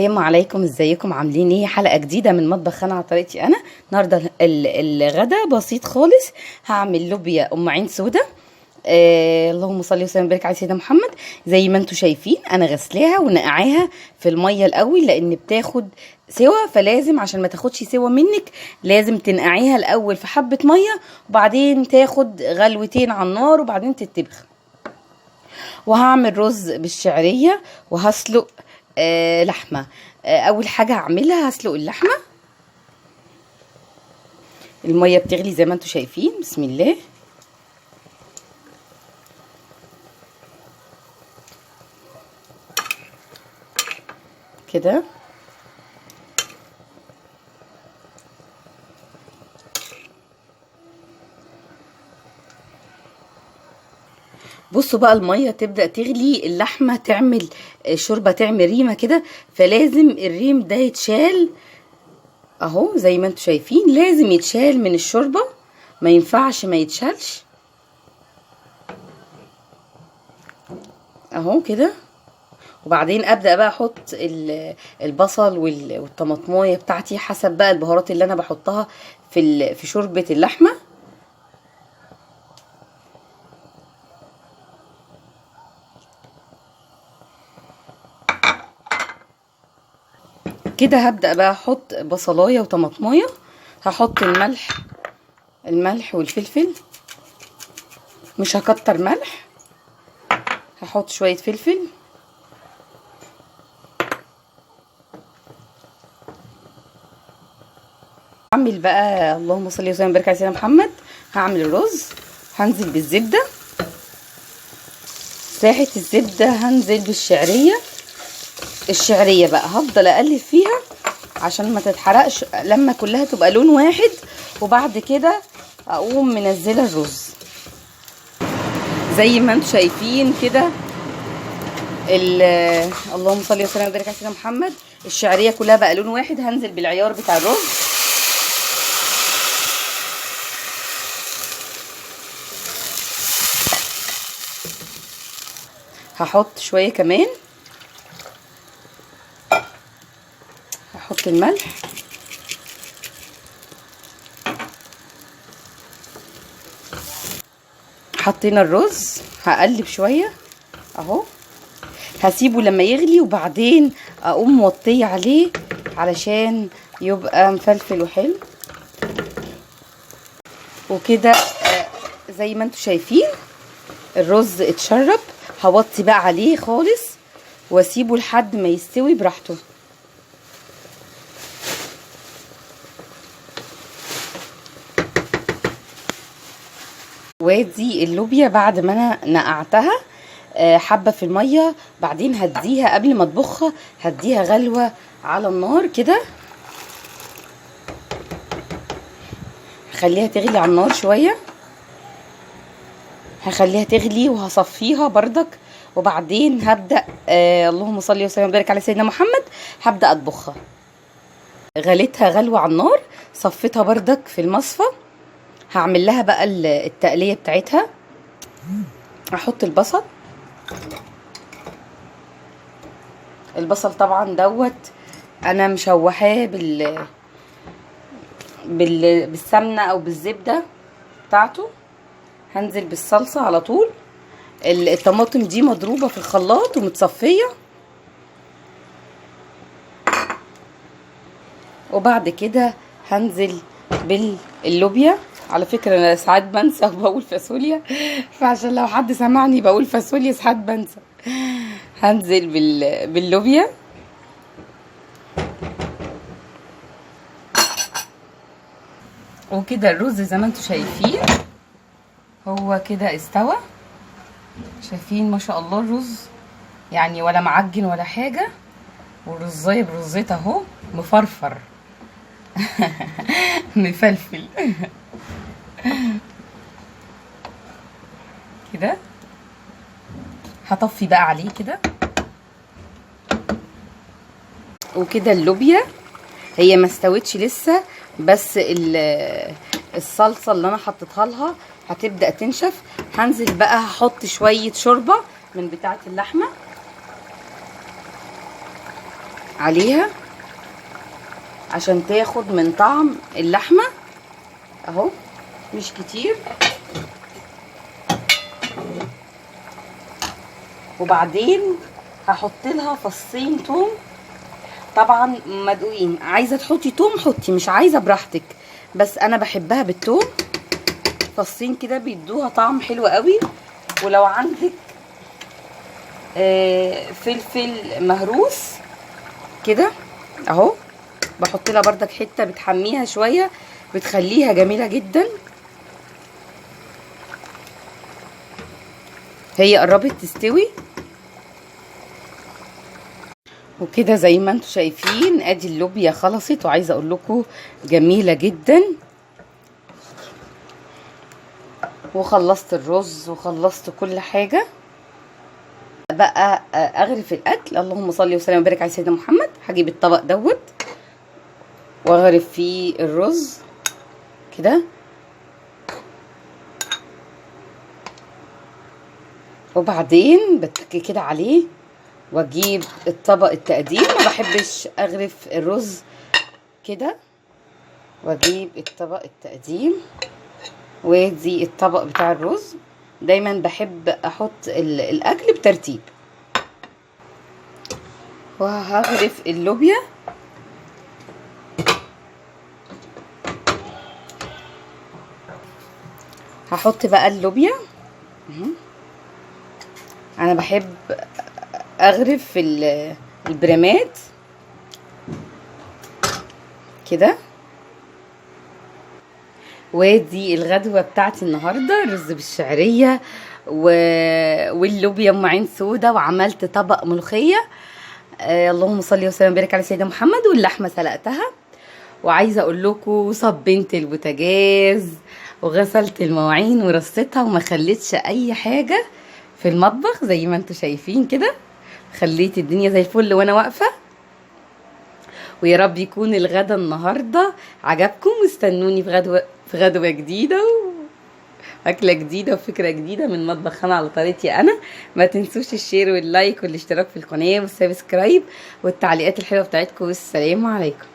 السلام عليكم، ازيكم عاملين ايه؟ حلقه جديده من مطبخ انا على طريقتي انا. النهارده الغدا بسيط خالص. هعمل لوبيا ام عين سودا. اللهم صل وسلم وبارك على سيدنا محمد. زي ما انتم شايفين انا غسلاها ونقعاها في الميه الاول، لان بتاخد سوا، فلازم عشان ما تاخدش سوا منك لازم تنقعيها الاول في حبه ميه، وبعدين تاخد غلوتين على النار وبعدين تتبخ. وهعمل رز بالشعريه وهسلق لحمه. اول حاجه هعملها هسلق اللحمه. الميه بتغلي زي ما انتم شايفين، بسم الله. كده بصوا بقى، الميه تبدا تغلي، اللحمه تعمل شوربه، تعمل ريمه كده، فلازم الريم ده يتشال اهو زي ما انتم شايفين، لازم يتشال من الشوربه، ما ينفعش ما يتشالش اهو كده. وبعدين ابدا بقى احط البصل والطماطمايه بتاعتي حسب بقى البهارات اللي انا بحطها في شوربه اللحمه. كده هبدا بقى احط بصلايه وطماطمايه. هحط الملح والفلفل، مش هكتر ملح، هحط شويه فلفل. هعمل بقى اللهم صل وسلم وبارك على سيدنا محمد. هعمل الرز، هنزل بالزبده، ساحه الزبده، هنزل بالشعريه. الشعريه بقى هفضل اقلب فيها عشان ما تتحرقش لما كلها تبقى لون واحد، وبعد كده اقوم منزله الرز زي ما انتم شايفين كده. اللهم صل وسلم وبارك على سيدنا محمد. الشعريه كلها بقى لون واحد. هنزل بالعيار بتاع الرز، هحط شويه كمان، هحط الملح، حطينا الرز، هقلب شويه اهو، هسيبه لما يغلي وبعدين اقوم موطيه عليه علشان يبقى مفلفل وحلو وكده. زي ما انتم شايفين الرز اتشرب. هوطي بقى عليه خالص واسيبه لحد ما يستوي براحته. وادي اللوبيا بعد ما انا نقعتها حبه في الميه، بعدين هديها قبل ما اطبخها، هديها غلوه على النار كده، هخليها تغلي على النار شويه، هخليها تغلي وهصفيها بردك، وبعدين هبدا اللهم صل وسلم وبارك على سيدنا محمد، هبدا اطبخها. غليتها غلوه على النار، صفيتها بردك في المصفى. هعمل لها بقى التقليه بتاعتها. هحط البصل طبعا دوت انا مشوحاه بالسمنه او بالزبده بتاعته. هنزل بالصلصه على طول. الطماطم دي مضروبه في الخلاط ومتصفيه. وبعد كده هنزل باللوبيا. على فكره انا ساعات بنسى وبقول فاصوليا، فعشان لو حد سمعني بقول فاصوليا ساعات بنسى. هنزل باللوبيا وكده. الرز زي ما انتم شايفين هو كده استوى. شايفين ما شاء الله الرز يعني ولا معجن ولا حاجه، والرزايه برزيت اهو مفرفر مفلفل كده. هطفي بقى عليه كده. وكده اللوبيا هي ما استوتش لسه، بس الصلصه اللي انا حطيتها لها هتبدا تنشف. هنزل بقى هحط شويه شوربه من بتاعه اللحمه. عليها عشان تاخد من طعم اللحمه اهو، مش كتير. وبعدين هحط لها فصين توم، طبعا مدقوقين. عايزه تحطي توم حطي، مش عايزه براحتك، بس انا بحبها بالتوم. فصين كده بيدوها طعم حلو قوي. ولو عندك فلفل مهروس كده اهو، بحط لها بردك حته بتحميها شويه، بتخليها جميله جدا. هي قربت تستوي وكده زي ما انتم شايفين. ادي اللوبيا خلصت، وعايزه اقول لكم جميله جدا. وخلصت الرز وخلصت كل حاجه. بقى اغرف الاكل. اللهم صل وسلم وبارك على سيدنا محمد. هجيب الطبق دوت واغرف فيه الرز كده، وبعدين بتكي كده عليه واجيب الطبق التقديم. ما بحبش اغرف الرز كده، واجيب الطبق التقديم وادي الطبق بتاع الرز. دايما بحب احط الاكل بترتيب. وهغرف اللوبيا هحط بقى اللوبيا. انا بحب اغرف البرامات كده. ودي الغدوه بتاعتي النهارده، رز بالشعريه واللوبيا ام عين سودا، وعملت طبق ملوخيه. اللهم صل وسلم وبارك على سيدنا محمد. واللحمه سلقتها. وعايزه اقول لكم صبنت البوتاجاز وغسلت المواعين ورصيتها، وما خليتش اي حاجه في المطبخ زي ما انتم شايفين كده. خليت الدنيا زي الفل وانا واقفه. ويا رب يكون الغدا النهارده عجبكم. واستنوني في غدوه جديده واكله جديده وفكره جديده من مطبخ خانة على طريقتي انا. ما تنسوش الشير واللايك والاشتراك في القناه والسبسكرايب والتعليقات الحلوه بتاعتكم. والسلام عليكم.